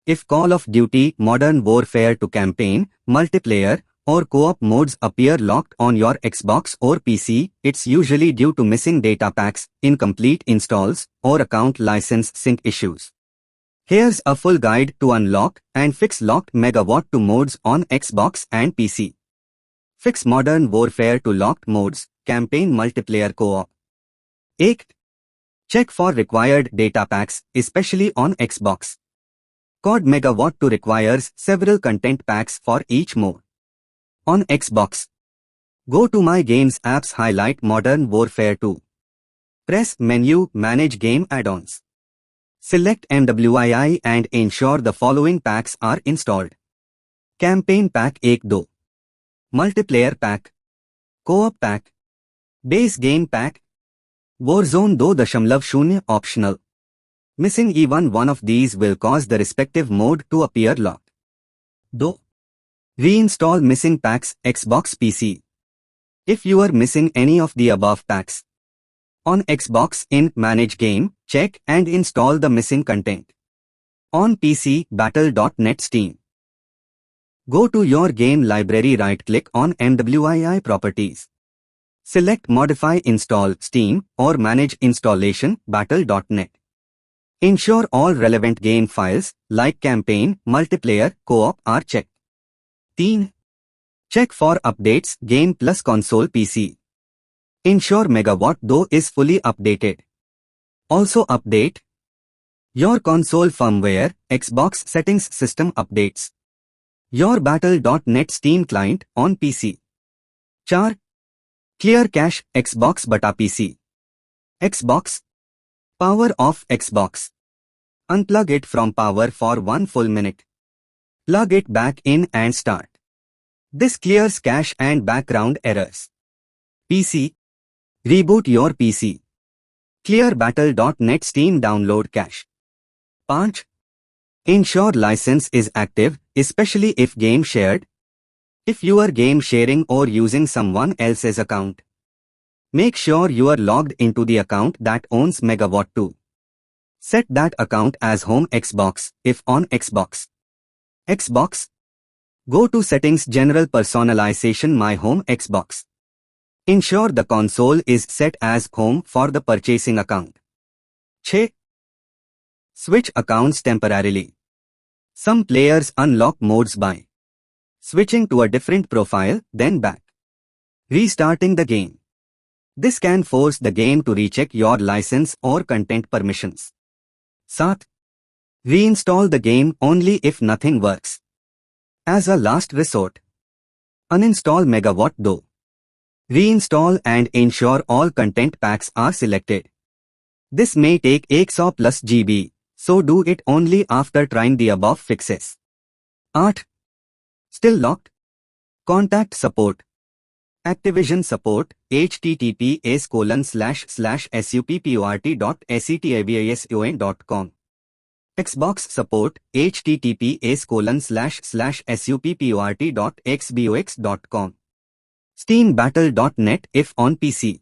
If Call of Duty Modern Warfare 2 campaign, multiplayer, or co-op modes appear locked on your Xbox or PC, it's usually due to missing data packs, incomplete installs, or account license sync issues. Here's a full guide to unlock and fix locked MW2 modes on Xbox and PC. Fix Modern Warfare 2 locked modes, campaign multiplayer co-op. 8. Check for required data packs, especially on Xbox. COD MW2 requires several content packs for each mode. On Xbox, go to My Games app's highlight Modern Warfare 2. Press menu Manage Game Add-ons. Select MWII and ensure the following packs are installed. Campaign Pack 1-2. Multiplayer Pack. Co-op Pack. Base Game Pack. Warzone 2.0 optional. Missing even one of these will cause the respective mode to appear locked. 2. Reinstall missing packs Xbox PC. If you are missing any of the above packs, on Xbox in Manage Game, check and install the missing content. On PC, Battle.net Steam. Go to your game library, right-click on MWII properties. Select Modify Install Steam or Manage Installation Battle.net. Ensure all relevant game files, like campaign, multiplayer, co-op are checked. 3. Check for updates Game plus Console PC. Ensure MW2 is fully updated. Also update your console firmware, Xbox settings system updates. Your Battle.net Steam client on PC. 4. Clear cache Xbox bata PC. Xbox. Power off Xbox. Unplug it from power for 1 full minute. Plug it back in and start. This clears cache and background errors. PC. Reboot your PC. Clear Battle.net Steam download cache. 5. Ensure license is active, especially if game shared. If you are game sharing or using someone else's account, make sure you are logged into the account that owns MW2. Set that account as Home Xbox if on Xbox. Xbox. Go to Settings General Personalization My Home Xbox. Ensure the console is set as Home for the purchasing account. 6. Switch accounts temporarily. Some players unlock modes by switching to a different profile, then back. Restarting the game. This can force the game to recheck your license or content permissions. 7. Reinstall the game only if nothing works. As a last resort, uninstall MW2. Reinstall and ensure all content packs are selected. This may take 100+ GB, so do it only after trying the above fixes. 8. Still locked? Contact support. Activision Support, https://support.activision.com. Xbox Support, https://support.xbox.com. Steam Battle.net if on PC.